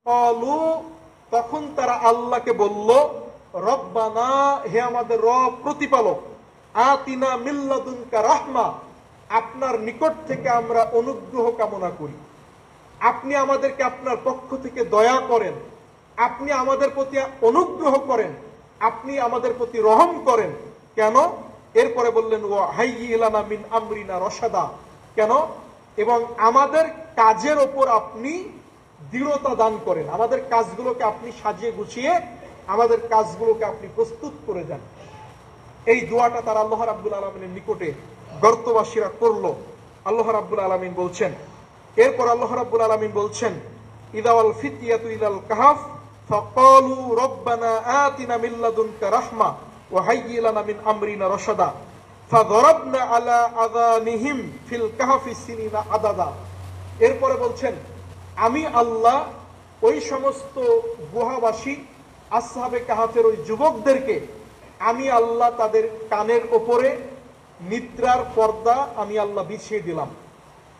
ক্বালু, তখন তারা আল্লাহকে বলল, রব্বানা, হে আমাদের রব প্রতিপালক, আতিনা মিল্লাদুনকা রাহমা, আপনার নিকট থেকে আমরা অনুগ্রহ কামনা করি, আপনি আমাদেরকে আপনার পক্ষ থেকে দয়া করেন, আপনি আমাদের প্রতি অনুগ্রহ করেন, আপনি আমাদের প্রতি রহম করেন। কেন? এরপরে বললেন, ও হাইয়ি লানা মিন আমরিনা রশাদা, কেন? এবং আমাদের কাজের ওপর আপনি দৃঢ়তা দান করেন, আমাদের কাজগুলোকে আপনি সাজিয়ে গুছিয়ে আমাদের কাজগুলোকে আপনি প্রস্তুত করে দেন। এই দোয়াটা তারা আল্লাহ রাব্বুল আলামিনের নিকটে গর্তবাসীরা করলো। আল্লাহ রাব্বুল আলামিন বলছেন, এরপর আল্লাহ রাব্বুল আলামিন বলছেন, ইদাওয়াল ফিতিয়াতু ইলাল কাহাফ ফাকালু রব্বানা আতিনা মিন লাদুনকা রাহমা ওয়া হাইয়্যি লানা মিন আমরিনা রশাদা ফাদরাবনা আলা আযানিহিম ফিল কাহফি সিনিনা আদাদা। এরপরে বলছেন, আমি আল্লাহ ওই সমস্ত গুহাবাসী আসহাবে কাহাফের ওই যুবকদেরকে আমি আল্লাহ তাদের কানের ওপরে নিদ্রার পর্দা আমি আল্লাহ বিছিয়ে দিলাম।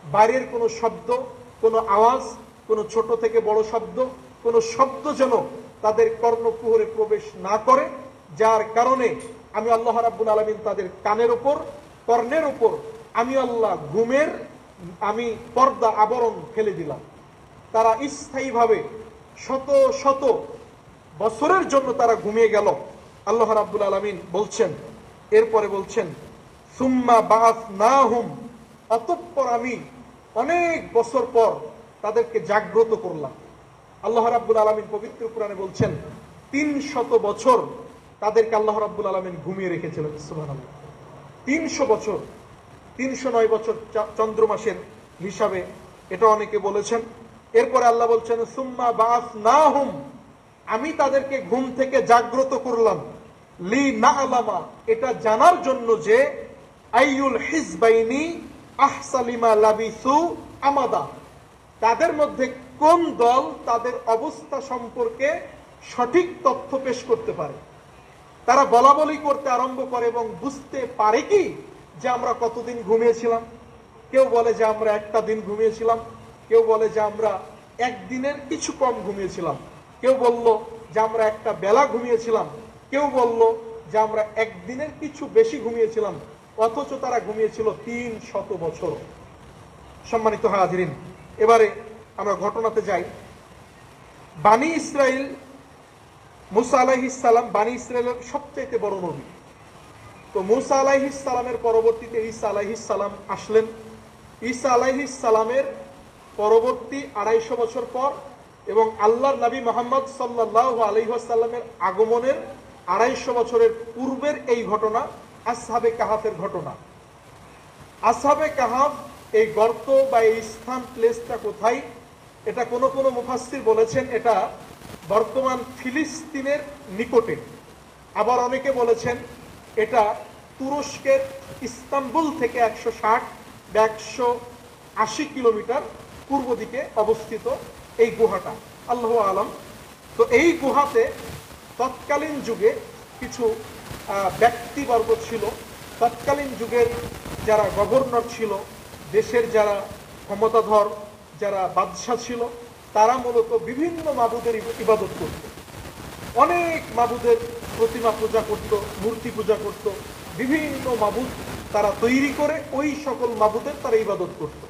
বাইরের কোনো শব্দ, কোনো আওয়াজ, কোনো ছোট থেকে বড় শব্দ, কোনো শব্দ যেন তাদের কর্ণকুহরে প্রবেশ না করে, যার কারণে আমি আল্লাহ রাব্বুল আলামিন তাদের কানের ওপর, কর্ণের ওপর আমি আল্লাহ ঘুমের পর্দা আবরণ ফেলে দিলাম। তারা স্থায়ীভাবে শত শত বছরের জন্য তারা ঘুমিয়ে গেল। আল্লাহ রাব্বুল আলামিন বলছেন, এরপরে বলছেন, সুম্মা বাআসনাহুম, অতঃপর আমি অনেক বছর পর তাদেরকে জাগ্রত করলাম। আল্লাহ রাব্বুল আলামিন পবিত্র কোরআনে বলছেন 300 বছর তাদেরকে আল্লাহ রাব্বুল আলামিন ঘুমিয়ে রেখেছিলেন। সুবহানাল্লাহ, 300 বছর, 309 বছর চন্দ্র মাসের হিসাবে, এটা অনেকে বলেছেন। এরপরে আল্লাহ বলছেন, সুম্মা বাআসনাহুম, আমি তাদেরকে ঘুম থেকে জাগ্রত করলাম, লি না'লামা, এটা জানার জন্য যে আইয়ুল হিজবাইনি আহসালিমা লাবিসু আমাদা, তাদের মধ্যে কোন দল তাদের অবস্থা সম্পর্কে সঠিক তথ্য পেশ করতে পারে। তারা বলা বলি করতে আরম্ভ করে এবং বুঝতে পারে কি যে আমরা কতদিন ঘুমিয়েছিলাম। কেউ বলে যে আমরা একটা দিন ঘুমিয়েছিলাম, কেউ বলে যে আমরা একদিনের কিছু কম ঘুমিয়েছিলাম, কেউ বলল যে আমরা একটা বেলা ঘুমিয়েছিলাম, কেউ বলল যে আমরা একদিনের কিছু বেশি ঘুমিয়েছিলাম, অথচ তারা ঘুমিয়েছিল 300 বছর। সম্মানিত হাজিরিন, এবারে আমরা ঘটনাতে যাই। বানি ইসরাইল, মুসা আলাইহিস সালাম বানি ইসরাইলের সবচাইতে বড় নবী। তো মুসা আলাইহিস সালামের পরবর্তীতে ঈসা আলাইহিস সালাম আসলেন। ঈসা আলাইহিস সালামের পরবর্তী 250 বছর পর এবং আল্লাহর নবী মুহাম্মদ সাল্লাল্লাহু আলাইহি ওয়াসাল্লামের আগমনের 250 বছরের পূর্বের এই ঘটনা আসহাবে কাহাফের ঘটনা। আসহাবে কাহাফ, এই গর্ত বা এই স্থান, প্লেসটা কোথায়, এটা কোনো কোনো মুফাসসির বলেছেন এটা বর্তমান ফিলিস্তিনের নিকটে, আবার অনেকে বলেছেন এটা তুরস্কের ইস্তাম্বুল থেকে 160 বা 180 কিলোমিটার পূর্ব দিকে অবস্থিত এই গুহাটা, আল্লাহু আলাম। তো এই গুহাতে তৎকালীন যুগে কিছু ব্যক্তিবর্গ ছিল, তৎকালীন যুগের যারা গভর্নর ছিল, দেশের যারা ক্ষমতাধর, যারা বাদশাহ ছিল, তারা মূলত বিভিন্ন মাবুদের ইবাদত করত। অনেক মাবুদের প্রতিমা পূজা করত, মূর্তি পূজা করত, বিভিন্ন মাবুদ তারা তৈরি করে ওই সকল মাবুদের তারা ইবাদত করত।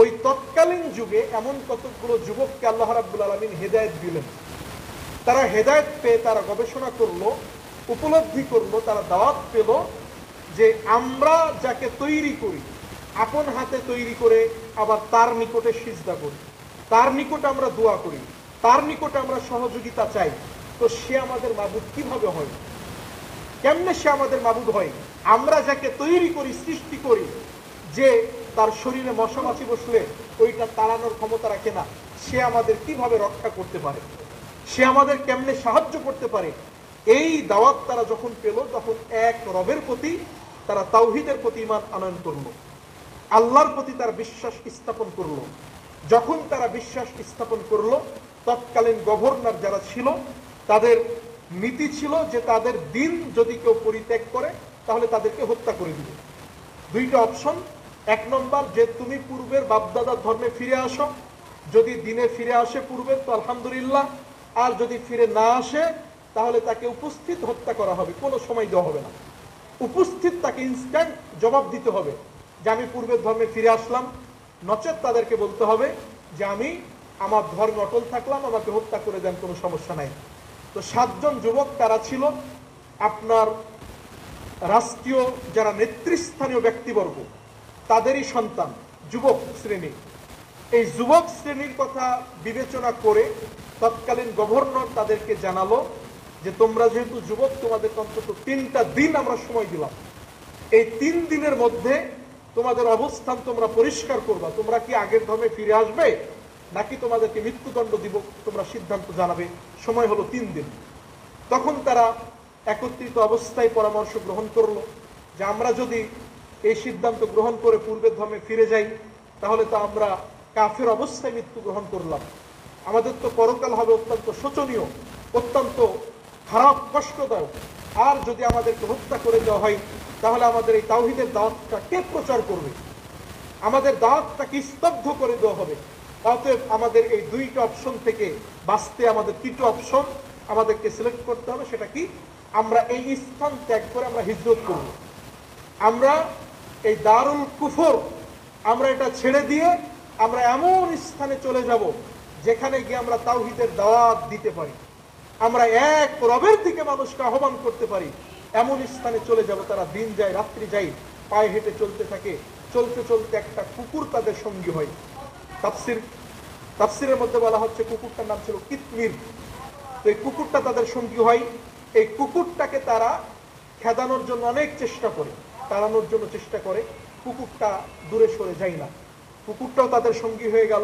ওই তৎকালীন যুগে এমন কতগুলো যুবককে আল্লাহ রাব্বুল আলামিন হেদায়েত দিলেন। তারা হেদায়েত পেয়ে তারা গবেষণা করলো, উপলব্ধি করলো, তারা দাওয়াত পেল যে আমরা যাকে তৈরি করি, আপন হাতে তৈরি করে আবার তার নিকটে সিজদা করি, তার নিকটে আমরা দোয়া করি, তার নিকটে আমরা সহযোগিতা চাই, তো সে আমাদের মাবুদ কিভাবে হয়? কেমনে সে আমাদের মাবুদ হয়? আমরা যাকে তৈরি করি, সৃষ্টি করি, যে তার শরীরে মশা মাছি বসলে ওইটা তাড়ানোর ক্ষমতা রাখে না, সে আমাদের কিভাবে রক্ষা করতে পারে? সে আমাদের কেমনে সাহায্য করতে পারে? এই দাওয়াত তারা যখন পেল, তখন এক রবের প্রতি তারা তাওহীদের প্রতি ঈমান আনয়ন করলো, আল্লাহর প্রতি তারা বিশ্বাস স্থাপন করলো। যখন তারা বিশ্বাস স্থাপন করলো, তৎকালীন গভর্নর যারা ছিল তাদের নীতি ছিল যে তাদের দিন যদি কেউ পরিত্যাগ করে তাহলে তাদেরকে হত্যা করে দিবে। দুইটা অপশন, এক নম্বর যে তুমি পূর্বের বাপদাদার ধর্মে ফিরে আসো, যদি দিনে ফিরে আসে পূর্বের তো আলহামদুলিল্লাহ, আর যদি ফিরে না আসে তাহলে তাকে উপস্থিত হত্যা করা হবে, কোনো সময় দেওয়া হবে না। উপস্থিত তাকে ইনস্ট্যান্ট জবাব দিতে হবে যে আমি পূর্বের ধর্মে ফিরে আসলাম, নচেত তাদেরকে বলতে হবে যে আমি আমার ধর্মে অটল থাকলাম, আমাকে হত্যা করে দেন, কোনো সমস্যা নাই। তো 7 জন যুবক তারা ছিল আপনার রাষ্ট্রীয় যারা নেতৃস্থানীয় ব্যক্তিবর্গ তাদেরই সন্তান, যুবক শ্রেণী। এই যুবক শ্রেণীর কথা বিবেচনা করে তৎকালীন গভর্নর তাদেরকে জানালো যে তোমরা যেহেতু যুবক, তোমাদের অন্তত 3টা দিন আমরা সময় দিলাম, এই 3 দিনের মধ্যে তোমাদের অবস্থান তোমরা পরিষ্কার করবা, তোমরা কি আগের ধর্মে ফিরে আসবে নাকি তোমাদেরকে মৃত্যুদণ্ড দিব, তোমরা সিদ্ধান্ত জানাবে, সময় হলো 3 দিন। তখন তারা একত্রিত অবস্থায় পরামর্শ গ্রহণ করলো যে আমরা যদি এই সিদ্ধান্ত গ্রহণ করে পূর্বের ধর্মে ফিরে যাই তাহলে তো আমরা কাফের অবস্থায় মৃত্যু গ্রহণ করলাম, আমাদের তো পরকাল হবে অত্যন্ত শোচনীয়, অত্যন্ত খারাপ, কষ্টদায়ক। আর যদি আমাদেরকে হত্যা করে দেওয়া হয় তাহলে আমাদের এই তাওহীদের দাওয়াতটা কে প্রচার করবে, আমাদের দাওয়াতটাকে স্তব্ধ করে দেওয়া হবে। অতএব আমাদের এই 2টা অপশন থেকে বাঁচতে আমাদের 3টা অপশন আমাদেরকে সিলেক্ট করতে হবে। সেটা কি? আমরা এই স্থান ত্যাগ করে আমরা হিজরত করব, আমরা এই দারুল কুফর আমরা এটা ছেড়ে দিয়ে আমরা এমন স্থানে চলে যাব যেখানে গিয়ে আমরা তাওহীদের দাওয়াত দিতে পারি, আমরা এক রবের দিকে মানুষকে আহ্বান করতে পারি, এমন স্থানে চলে যাব। তারা দিন যায় রাত্রি যায়, পায়ে হেঁটে চলতে থাকে, চলতে চলতে একটা কুকুর তাদের সঙ্গী হয়। তাফসিরের মধ্যে বলা হচ্ছে কুকুরটার নাম ছিল কিতমির। তো এই কুকুরটা তাদের সঙ্গী হয়। এই কুকুরটাকে তারা খেদানোর জন্য অনেক চেষ্টা করে, তাড়ানোর জন্য চেষ্টা করে, কুকুরটা দূরে সরে যায় না, কুকুরটাও তাদের সঙ্গী হয়ে গেল।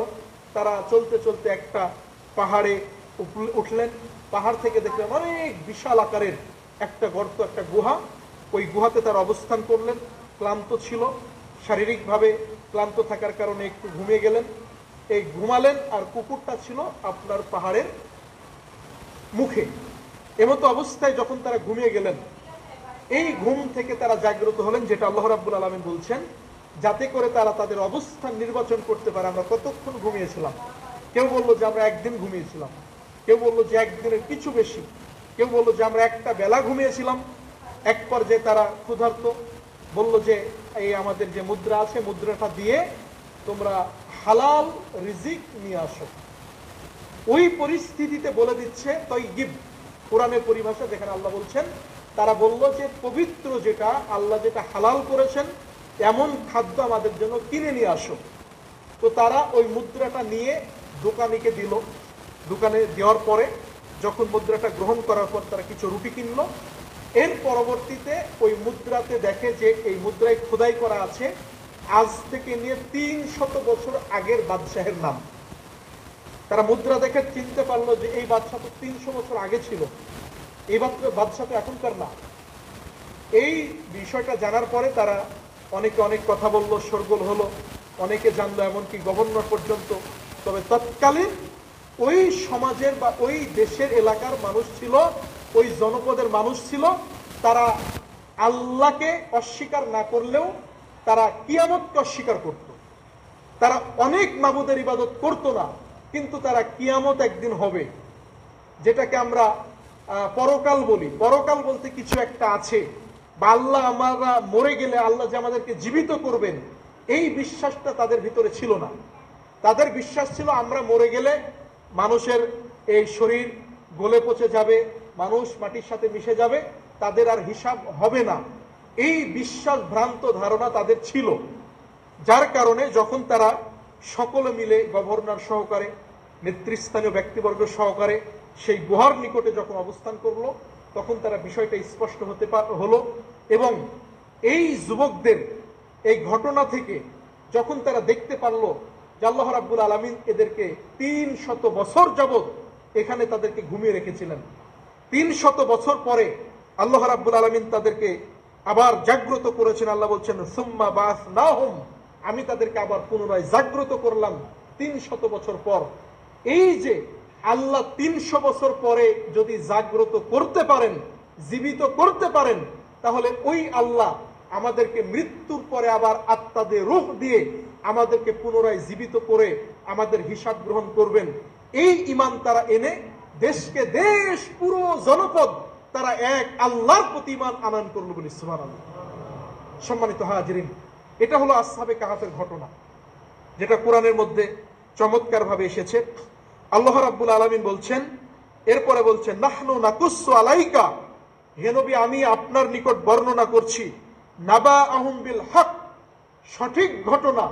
তারা চলতে চলতে একটা পাহাড়ে উঠলেন, পাহাড় থেকে দেখলেন অনেক বিশাল আকারের একটা গর্ত, একটা গুহা। ওই গুহাতে তারা অবস্থান করলেন, ক্লান্ত ছিল, শারীরিকভাবে ক্লান্ত থাকার কারণে একটু ঘুমিয়ে গেলেন। এই ঘুমালেন আর কুকুরটা ছিল আপনার পাহাড়ের মুখে। এমতো অবস্থায় যখন তারা ঘুমিয়ে গেলেন, এই ঘুম থেকে তারা জাগ্রত হলেন, যেটা আল্লাহ রাব্বুল আলামিন বলছেন, যাতে করে তারা তাদের অবস্থান নির্বাচন করতে পারে। আমরা কতক্ষণ ঘুমিয়েছিলাম? কেউ বললো যে আমরা একদিন ঘুমিয়েছিলাম, কেউ বললো যে একদিনের কিছু বেশি, কেউ বললো যে আমরা একটা বেলা ঘুমিয়েছিলাম। এক পর্যায়ে তারা ক্ষুধার্ত, বললো যে এই আমাদের যে মুদ্রা আছে, মুদ্রাটা দিয়ে তোমরা হালাল রিজিক নিয়ে আসো। ওই পরিস্থিতিতে বলে দিচ্ছে তয়্যিব, কোরআনের পরিভাষা, যেখানে আল্লাহ বলছেন, তারা বলল যে পবিত্র যেটা আল্লাহ যেটা হালাল করেছেন এমন খাদ্য আমাদের জন্য কিনে নিয়ে আসো। তো তারা ওই মুদ্রাটা নিয়ে দোকানিকে দিল। দোকানে দেওয়ার পরে যখন মুদ্রাটা গ্রহণ করার পর তারা কিছু রুটি কিনলো। এর পরবর্তীতে ওই মুদ্রাতে দেখে যে এই মুদ্রায় খোদাই করা আছে আজ থেকে নিয়ে 300 বছর আগের বাদশাহের নাম। তারা মুদ্রা দেখে চিনতে পারলো যে এই বাদশা তো 300 বছর আগে ছিল, এই বাদশা তো এখনকার না। এই বিষয়টা জানার পরে তারা অনেকে অনেক কথা বললো, শোরগোল হলো, অনেকে জানলো, এমনকি গভর্নর পর্যন্ত। তবে তৎকালীন ওই সমাজের বা ওই দেশের এলাকার মানুষ ছিল, ওই জনপদের মানুষ ছিল, তারা আল্লাহকে অস্বীকার না করলেও তারা কিয়ামতকে অস্বীকার করত। তারা অনেক মাবুদের ইবাদত করতো না, কিন্তু তারা কিয়ামত একদিন হবে, যেটাকে আমরা পরকাল বলি। পরকাল বলতে কিছু একটা আছে, বা আল্লাহ আমরা মরে গেলে আল্লাহ যে আমাদেরকে জীবিত করবেন, এই বিশ্বাসটা তাদের ভিতরে ছিল না। তাদের বিশ্বাস ছিল আমরা মরে গেলে মানুষের এই শরীর গলে পচে যাবে, মানুষ মাটির সাথে মিশে যাবে, তাদের আর হিসাব হবে না। এই বিশ্বাস ভ্রান্ত ধারণা তাদের ছিল, যার কারণে যখন তারা সকলে মিলে গভর্নর সহকারে, নেতৃস্থানীয় ব্যক্তিবর্গ সহকারে সেই গুহার নিকটে যখন অবস্থান করলো, তখন তারা বিষয়টা স্পষ্ট হলো। এবং এই যুবকদের এই ঘটনা থেকে যখন তারা দেখতে পারলো যে আল্লাহ রাব্বুল আলামিন এদেরকে 300 বছর যাবৎ এখানে তাদেরকে ঘুমিয়ে রেখেছিলেন, 300 বছর পরে আল্লাহ রাব্বুল আলামিন তাদেরকে আবার জাগ্রত করেছেন। আল্লাহ বলছেন সুম্মা বাসনাহুম, আমি তাদেরকে আবার পুনরায় জাগ্রত করলাম 300 বছর পর। এই যে আল্লাহ 300 বছর পরে যদি জাগ্রত করতে পারেন, জীবিত করতে পারেন, তাহলে ওই আল্লাহ আমাদেরকে মৃত্যুর পরে আবার আত্মা দিয়ে, রূহ দিয়ে আমাদেরকে পুনরায় জীবিত করে আমাদের হিসাব গ্রহণ করবেন। এই ঈমান তারা এনে দেশকে দেশ, পুরো জনপদ তারা এক আল্লাহর প্রতি ঈমান আনয়ন করল বলে সুবহানাল্লাহ। সম্মানিত হাজিরিন, এটা হলো আসহাবে কাহাফের ঘটনা, যেটা কোরআনের মধ্যে চমৎকার ভাবে এসেছে। আল্লাহ রাব্বুল আলামিন বলছেন, এরপরে বলছেন, নাহনু নাকুসসু আলাইকা, হে নবী আমি আপনার নিকট বর্ণনা করছি, নাবাআহুম বিল হক, সঠিক ঘটনা,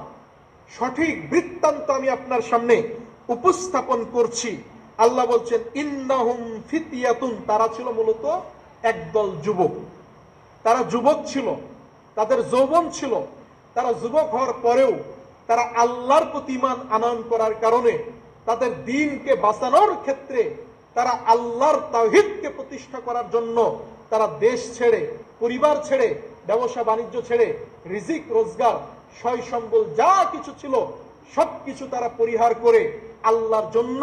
সঠিক বৃত্তান্ত আমি আপনার সামনে উপস্থাপন করছি। আল্লাহ বলছেন, ইন্নাহুম ফিতিয়াতুন, তারা ছিল মূলত একদল যুবক। তারা যুবক ছিল, তাদের যৌবন ছিল। তারা যুবক হওয়ার পরেও তারা আল্লাহর প্রতি ঈমান আনয়ন করার কারণে তাদের দ্বীনকে বাঁচানোর ক্ষেত্রে তারা আল্লাহর তাওহীদকে প্রতিষ্ঠা করার জন্য তারা দেশ ছেড়ে, পরিবার ছেড়ে, ব্যবসা বাণিজ্য ছেড়ে, রিজিক রোজগার, সয় সম্বল যা কিছু ছিল সবকিছু তারা পরিহার করে আল্লাহর জন্য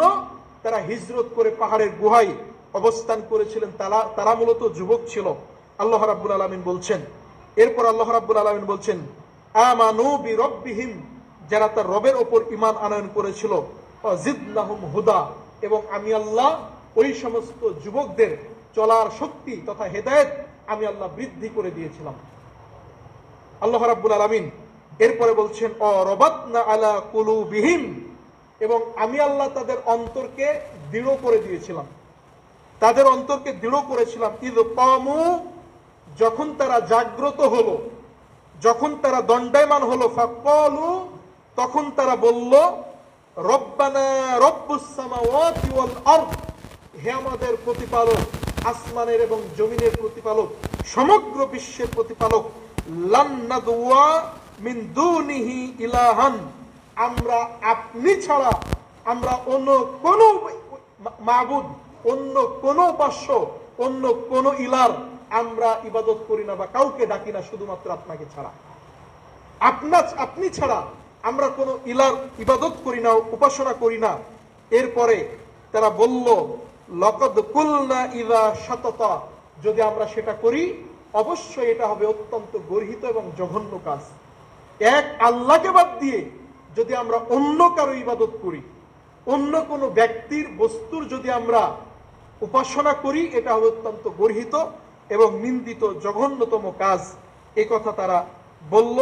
তারা হিজরত করে পাহাড়ের গুহায় অবস্থান করেছিলেন। তারা মূলত যুবক ছিল। আল্লাহ রাব্বুল আলামিন বলছেন, এরপর আল্লাহ রাব্বুল আলামিন বলছেন, আমানু বিরব্বিহিম, যারা তার রবের ওপর ঈমান আনয়ন করেছিল, জিদনাহুম হুদা, এবং আমি আল্লাহ ওই সমস্ত যুবকদের চলার শক্তি তথা হেদায়েত আমি আল্লাহ বৃদ্ধি করে দিয়েছিলাম। আল্লাহ রাব্বুল আলামিন এরপরে বলছেন, অরবাতনা আলা কুলুবিহিম, এবং আমি আল্লাহ তাদের অন্তরকে দৃঢ় করে দিয়েছিলাম, তাদের অন্তরকে দৃঢ় করেছিলাম। ইয কামু, যখন তারা জাগ্রত হলো, যখন তারা দণ্ডায়মান হলো, ফাকালু, তখন তারা বলল, রব্বানা রব্বুস সামাওয়াতি ওয়াল আরদ, হে আমাদের প্রতিপালক, আসমানের এবং জমিনের প্রতিপালক, সমগ্র বিশ্বের প্রতিপালক, লান নাদওয়া মিন দুনিহি ইলাহান, আমরা আপনি ছাড়া আমরা অন্য কোন মাবুদ, অন্য কোন উপাস্য, অন্য কোন ইলার আমরা ইবাদত করি না বা কাউকে ডাকি না, শুধুমাত্র আপনাকে ছাড়া। আপনি ছাড়া আমরা কোন ইলার ইবাদত করি না, উপাসনা করি না। এরপরে তারা বলল, লাকাদ কুলনা ইযা শাতাতা, যদি আমরা সেটা করি অবশ্যই এটা হবে অত্যন্ত গর্হিত এবং জঘন্য কাজ। এক আল্লাহকে বাদ দিয়ে যদি আমরা অন্য কারো ইবাদত করি, অন্য কোনো ব্যক্তির বস্তুর যদি আমরা উপাসনা করি, এটা হবে অত্যন্ত গর্হিত এবং নিন্দিত জঘন্যতম কাজ। এই কথা তারা বলল,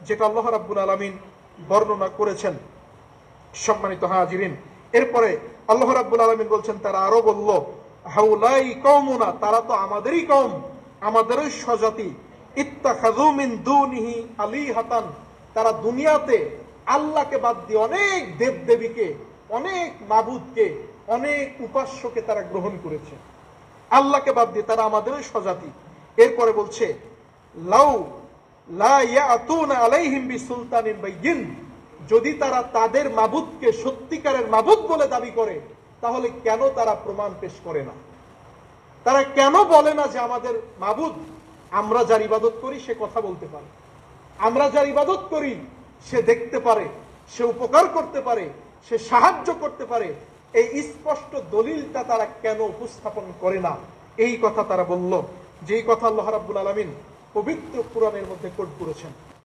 যেটা আল্লাহ রাব্বুল আলামিন বর্ণনা করেছেন। সম্মানিত হাজিরিন, এরপরে আল্লাহ রাব্বুল আলামিন বলছেন, তারা আরো বলল, হাউলাই কওমুনা, তারা তো আমাদেরই কওম, আমাদেরই স্বজাতি, ইত্তাখাযু মিন দুনিহি আলিহাতান, তারা দুনিয়াতে আল্লাহকে বাদ দিয়ে অনেক দেবদেবীকে, অনেক মাবুদকে, অনেক উপাস্যকে তারা গ্রহণ করেছে। আল্লাহকে বাদ দিয়ে তারা আমাদেরই স্বজাতি। এরপরে বলছে, লাউ লা ইয়াতুনা আলাইহিম বিসুলতানিন বাইয়িন, যদি তারা তাদের মাবুদকে সত্যিকারের মাবুদ বলে দাবি করে, তাহলে কেন তারা প্রমাণ পেশ করে না? তারা কেন বলে না যে আমাদের মাবুদ, আমরা যার ইবাদত করি সে কথা বলতে পারে, আমরা যার ইবাদত করি সে দেখতে পারে, সে উপকার করতে পারে, সে সাহায্য করতে পারে? এই স্পষ্ট দলিলটা তারা কেন উপস্থাপন করে না? এই কথা তারা বলল, যেই কথা আল্লাহ রাব্বুল আলামিন পবিত্র কুরআনের মধ্যে কোট করেছেন।